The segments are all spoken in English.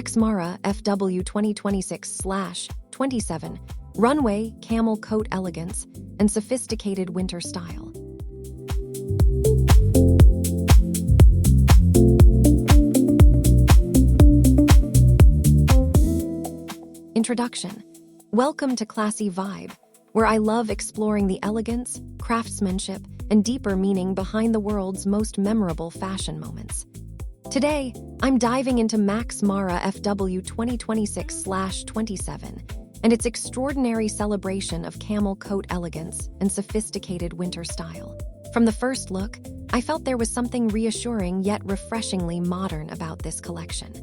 Max Mara FW 2026/27, Runway, Camel Coat Elegance, and Sophisticated Winter Style. Introduction. Welcome to Classy Vibe, where I love exploring the elegance, craftsmanship, and deeper meaning behind the world's most memorable fashion moments. Today, I'm diving into Max Mara FW 2026/27 and its extraordinary celebration of camel coat elegance and sophisticated winter style. From the first look, I felt there was something reassuring yet refreshingly modern about this collection.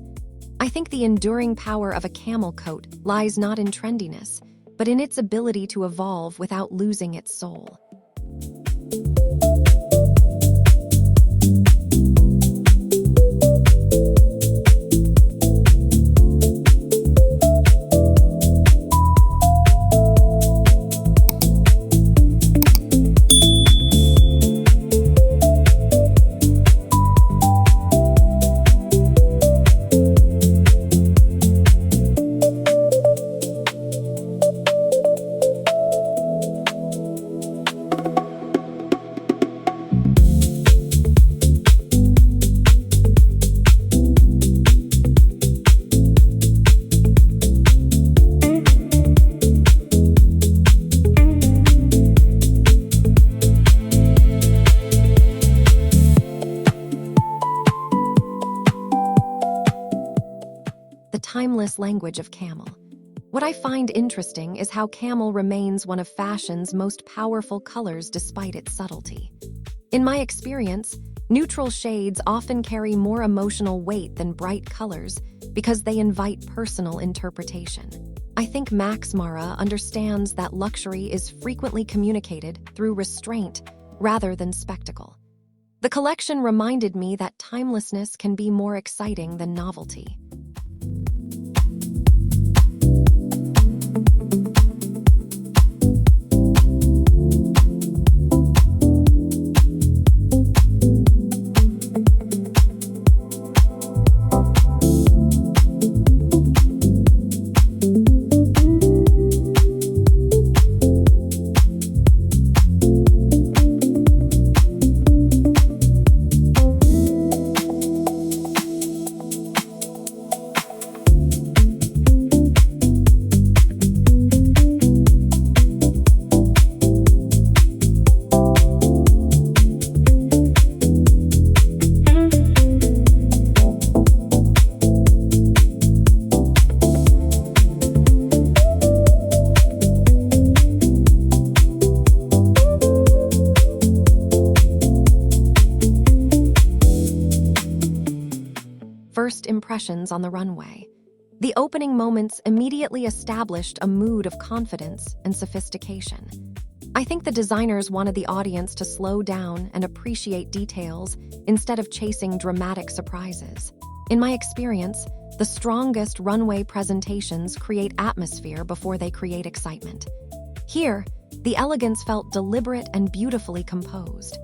I think the enduring power of a camel coat lies not in trendiness, but in its ability to evolve without losing its soul. The timeless language of camel. What I find interesting is how camel remains one of fashion's most powerful colors despite its subtlety. In my experience, neutral shades often carry more emotional weight than bright colors because they invite personal interpretation. I think Max Mara understands that luxury is frequently communicated through restraint rather than spectacle. The collection reminded me that timelessness can be more exciting than novelty. First impressions on the runway. The opening moments immediately established a mood of confidence and sophistication. I think the designers wanted the audience to slow down and appreciate details instead of chasing dramatic surprises. In my experience, the strongest runway presentations create atmosphere before they create excitement. Here, the elegance felt deliberate and beautifully composed.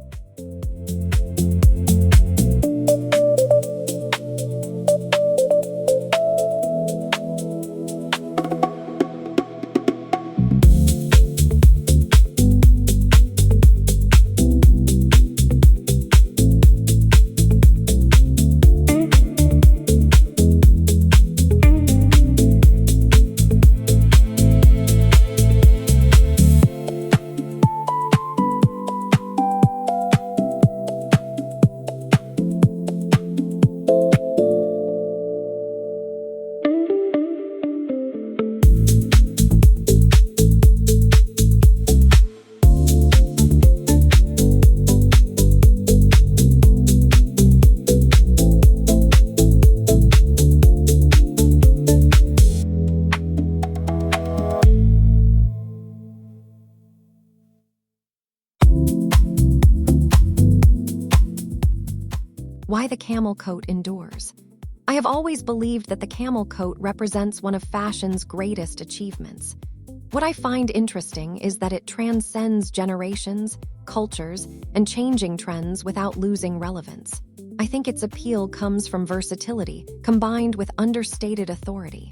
Why the camel coat endures. I have always believed that the camel coat represents one of fashion's greatest achievements. What I find interesting is that it transcends generations, cultures, and changing trends without losing relevance. I think its appeal comes from versatility combined with understated authority.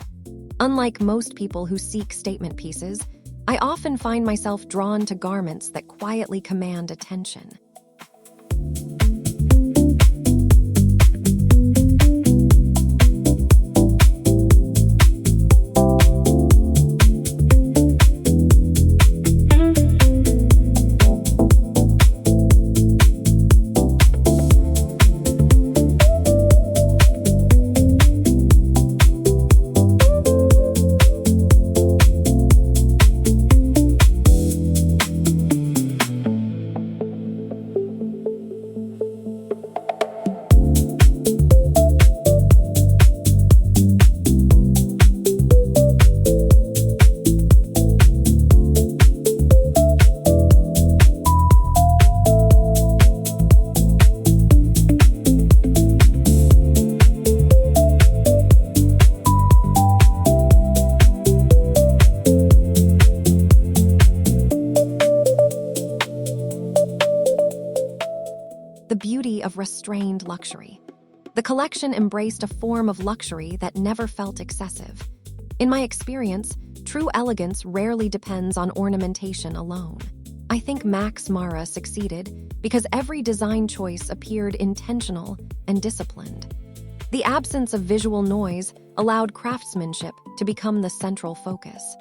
Unlike most people who seek statement pieces, I often find myself drawn to garments that quietly command attention. The beauty of restrained luxury. The collection embraced a form of luxury that never felt excessive. In my experience, true elegance rarely depends on ornamentation alone. I think Max Mara succeeded because every design choice appeared intentional and disciplined. The absence of visual noise allowed craftsmanship to become the central focus.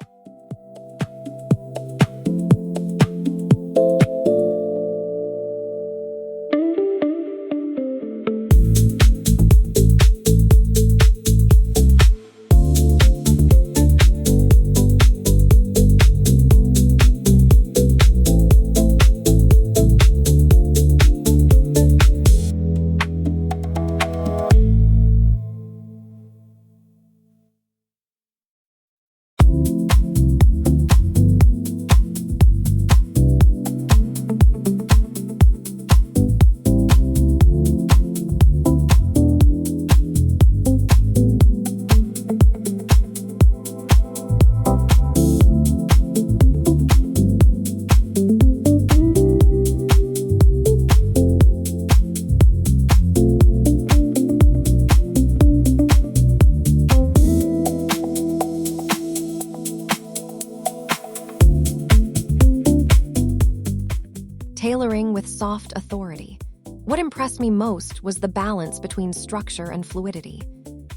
Tailoring with soft authority. What impressed me most was the balance between structure and fluidity.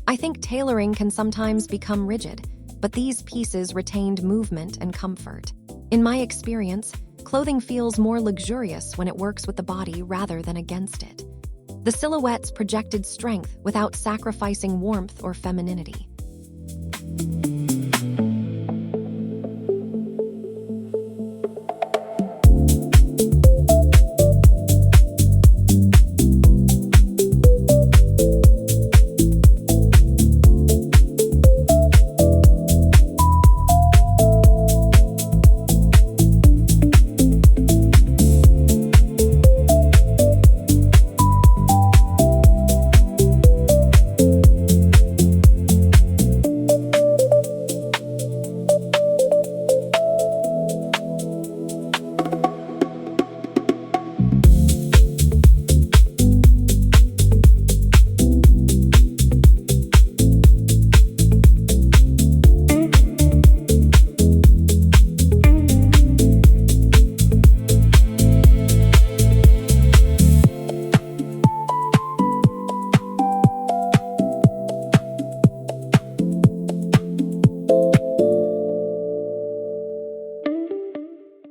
I think tailoring can sometimes become rigid, but these pieces retained movement and comfort. In my experience, clothing feels more luxurious when it works with the body rather than against it. The silhouettes projected strength without sacrificing warmth or femininity.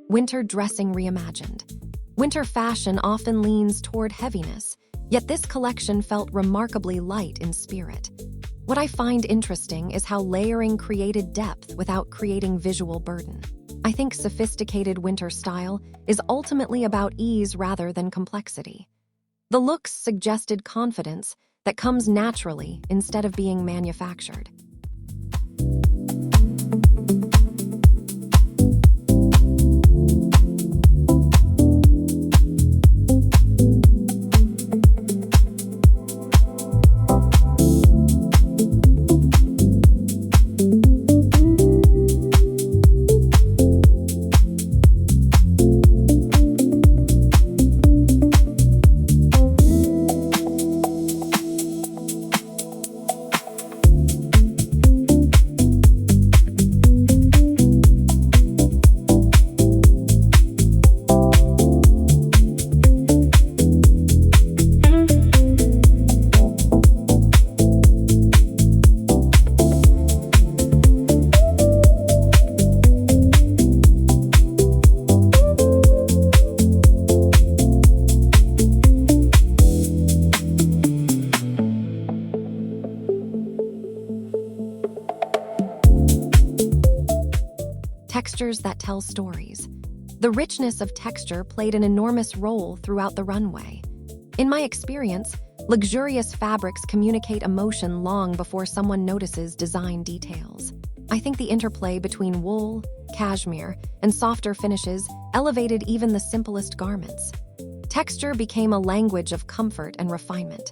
Winter dressing reimagined. Winter fashion often leans toward heaviness, yet this collection felt remarkably light in spirit. What I find interesting is how layering created depth without creating visual burden. I think sophisticated winter style is ultimately about ease rather than complexity. The looks suggested confidence that comes naturally instead of being manufactured. textures that tell stories. The richness of texture played an enormous role throughout the runway. In my experience, luxurious fabrics communicate emotion long before someone notices design details. I think the interplay between wool, cashmere, and softer finishes elevated even the simplest garments. Texture became a language of comfort and refinement.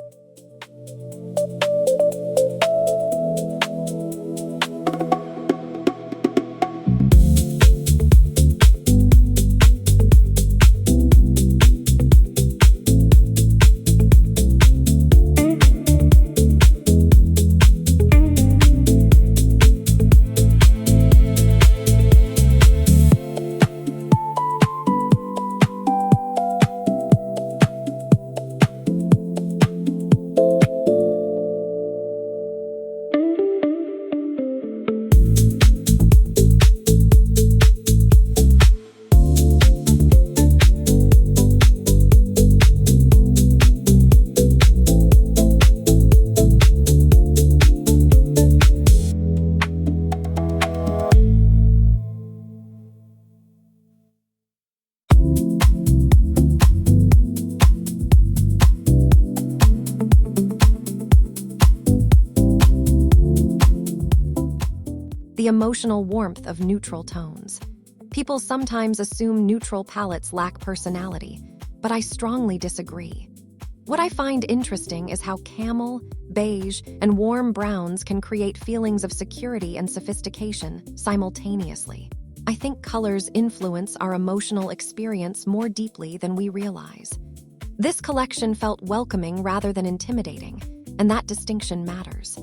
The emotional warmth of neutral tones. People sometimes assume neutral palettes lack personality, but I strongly disagree. What I find interesting is how camel, beige, and warm browns can create feelings of security and sophistication simultaneously. I think colors influence our emotional experience more deeply than we realize. This collection felt welcoming rather than intimidating, and that distinction matters.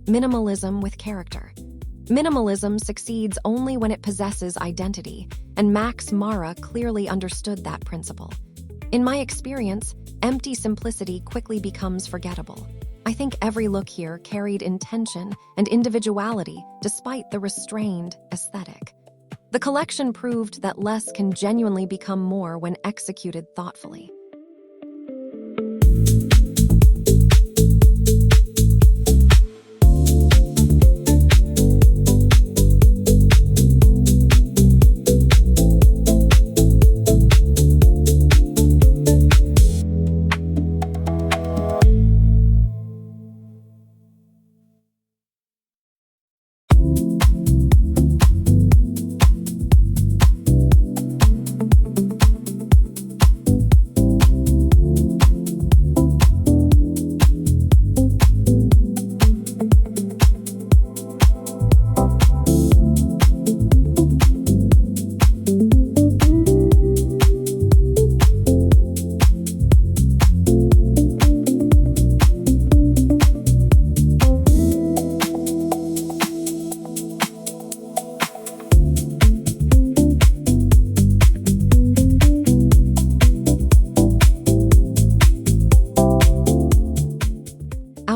Minimalism with character. Minimalism succeeds only when it possesses identity, and Max Mara clearly understood that principle. In my experience, empty simplicity quickly becomes forgettable. I think every look here carried intention and individuality despite the restrained aesthetic. The collection proved that less can genuinely become more when executed thoughtfully.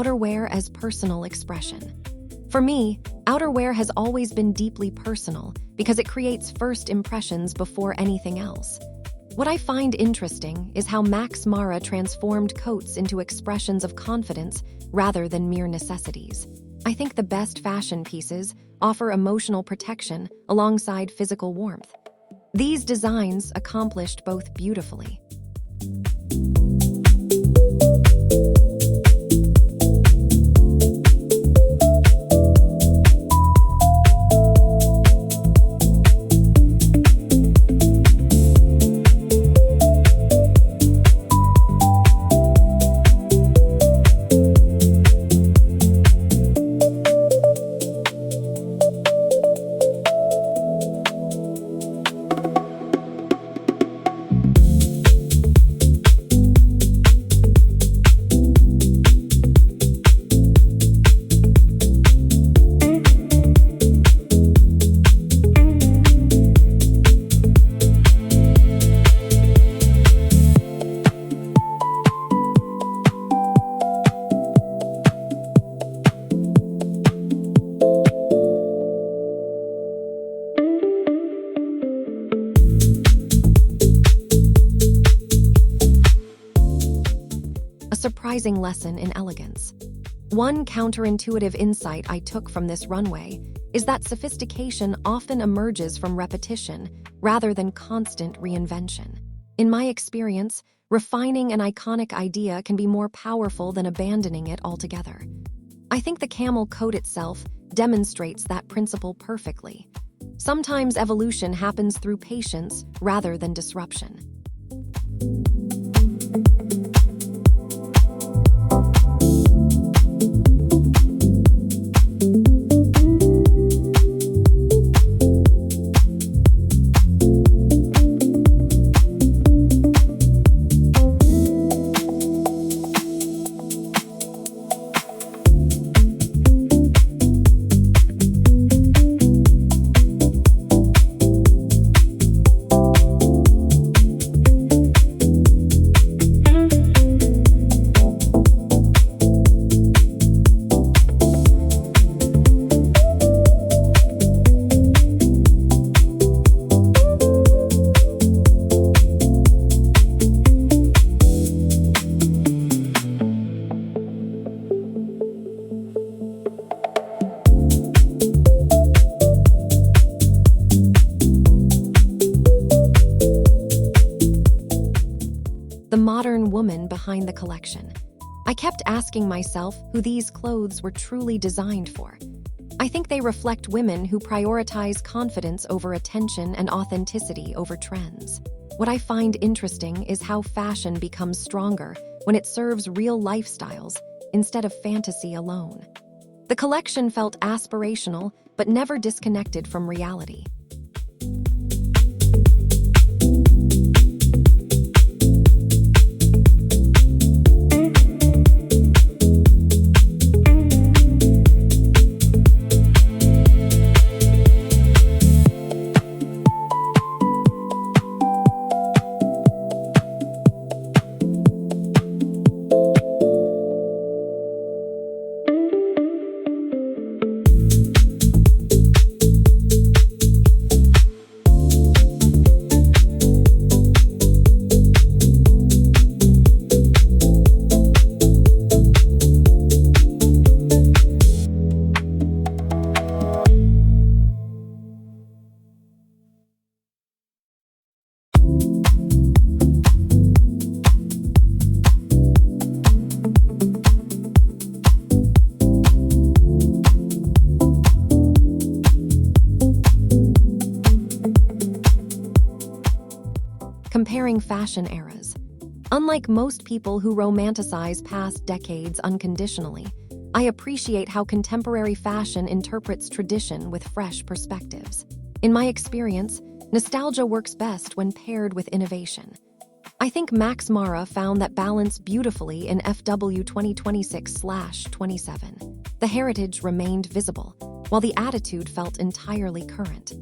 Outerwear as personal expression. For me, outerwear has always been deeply personal because it creates first impressions before anything else. What I find interesting is how Max Mara transformed coats into expressions of confidence rather than mere necessities. I think the best fashion pieces offer emotional protection alongside physical warmth. These designs accomplished both beautifully. surprising lesson in elegance. One counterintuitive insight I took from this runway is that sophistication often emerges from repetition rather than constant reinvention. In my experience, refining an iconic idea can be more powerful than abandoning it altogether. I think the camel coat itself demonstrates that principle perfectly. Sometimes evolution happens through patience rather than disruption. The modern woman behind the collection. I kept asking myself who these clothes were truly designed for. I think they reflect women who prioritize confidence over attention and authenticity over trends. What I find interesting is how fashion becomes stronger when it serves real lifestyles instead of fantasy alone. The collection felt aspirational, but never disconnected from reality. Comparing fashion eras. Unlike most people who romanticize past decades unconditionally, I appreciate how contemporary fashion interprets tradition with fresh perspectives. In my experience, nostalgia works best when paired with innovation. I think Max Mara found that balance beautifully in FW 2026/27. The heritage remained visible, while the attitude felt entirely current.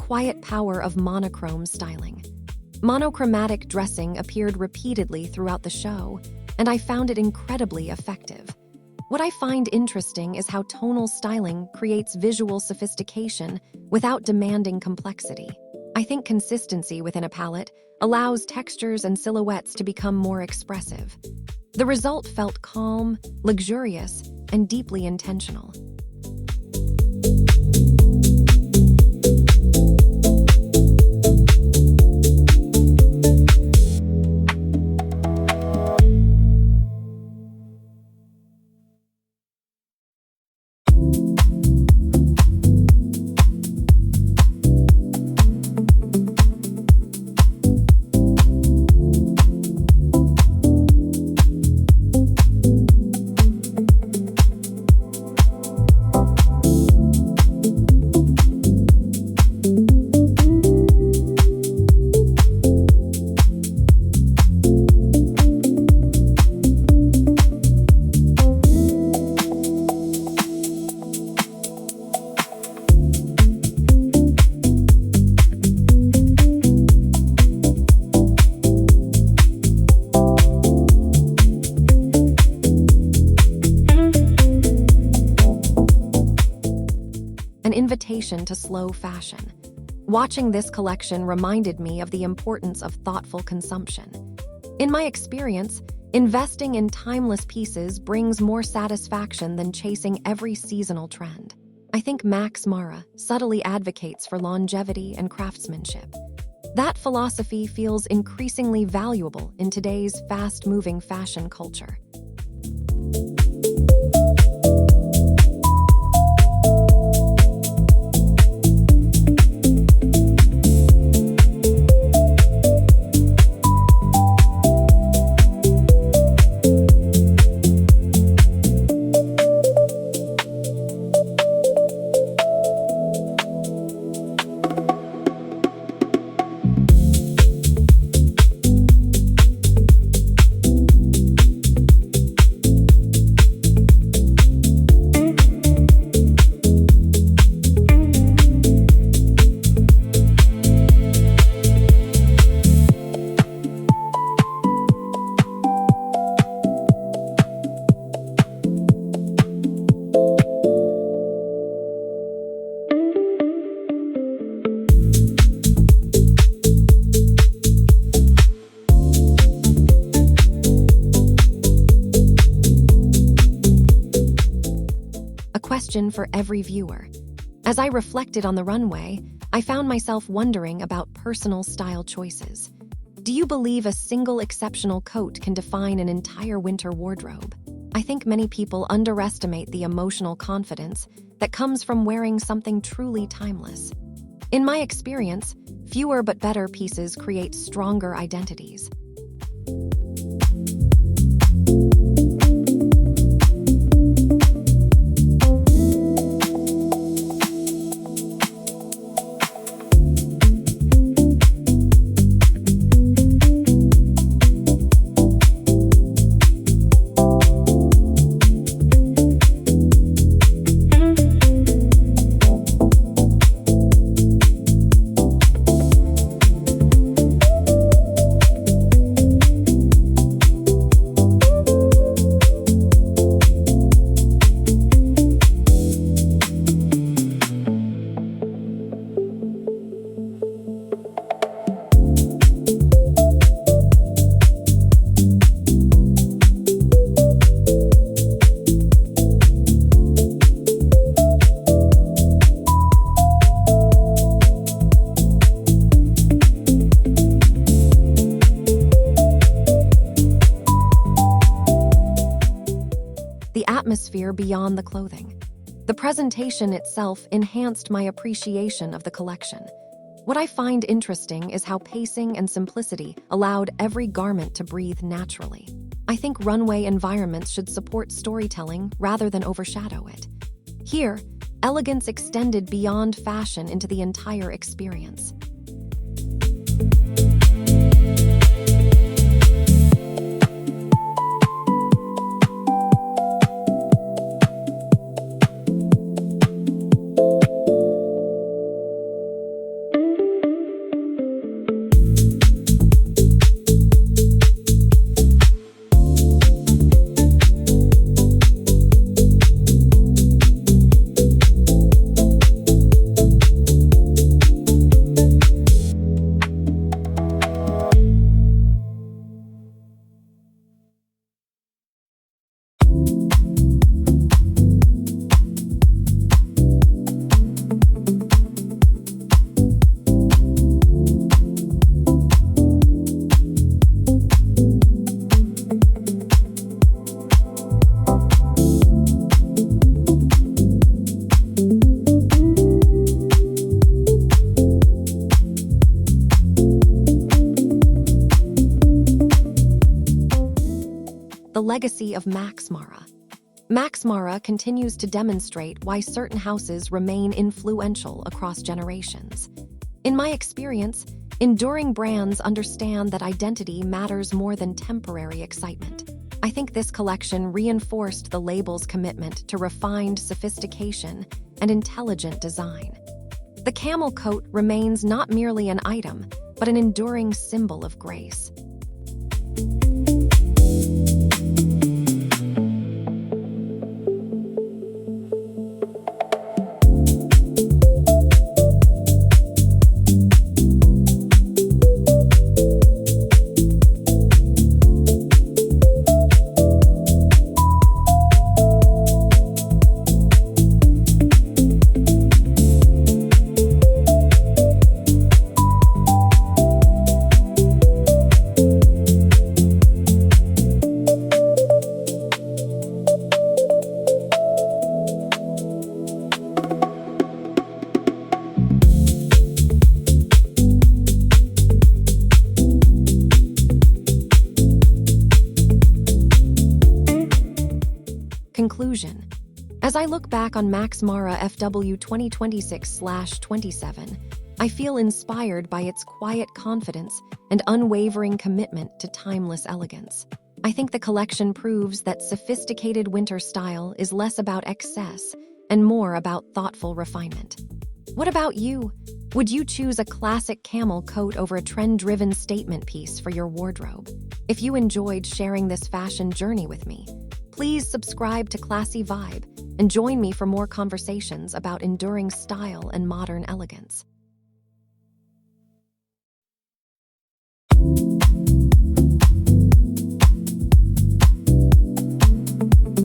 Quiet power of monochrome styling. Monochromatic dressing appeared repeatedly throughout the show, and I found it incredibly effective. What I find interesting is how tonal styling creates visual sophistication without demanding complexity. I think consistency within a palette allows textures and silhouettes to become more expressive. The result felt calm, luxurious, and deeply intentional. invitation to slow fashion. Watching this collection reminded me of the importance of thoughtful consumption. In my experience, investing in timeless pieces brings more satisfaction than chasing every seasonal trend. I think Max Mara subtly advocates for longevity and craftsmanship. That philosophy feels increasingly valuable in today's fast-moving fashion culture. Question for every viewer. As I reflected on the runway, I found myself wondering about personal style choices. Do you believe a single exceptional coat can define an entire winter wardrobe? I think many people underestimate the emotional confidence that comes from wearing something truly timeless. In my experience, fewer but better pieces create stronger identities. The atmosphere beyond the clothing. The presentation itself enhanced my appreciation of the collection. What I find interesting is how pacing and simplicity allowed every garment to breathe naturally. I think runway environments should support storytelling rather than overshadow it. Here, elegance extended beyond fashion into the entire experience. The legacy of Max Mara. Max Mara continues to demonstrate why certain houses remain influential across generations. In my experience, enduring brands understand that identity matters more than temporary excitement. I think this collection reinforced the label's commitment to refined sophistication and intelligent design. The camel coat remains not merely an item, but an enduring symbol of grace. As I look back on Max Mara FW 2026/27, I feel inspired by its quiet confidence and unwavering commitment to timeless elegance. I think the collection proves that sophisticated winter style is less about excess and more about thoughtful refinement. What about you? Would you choose a classic camel coat over a trend-driven statement piece for your wardrobe? If you enjoyed sharing this fashion journey with me, please subscribe to Classy Vibe and join me for more conversations about enduring style and modern elegance.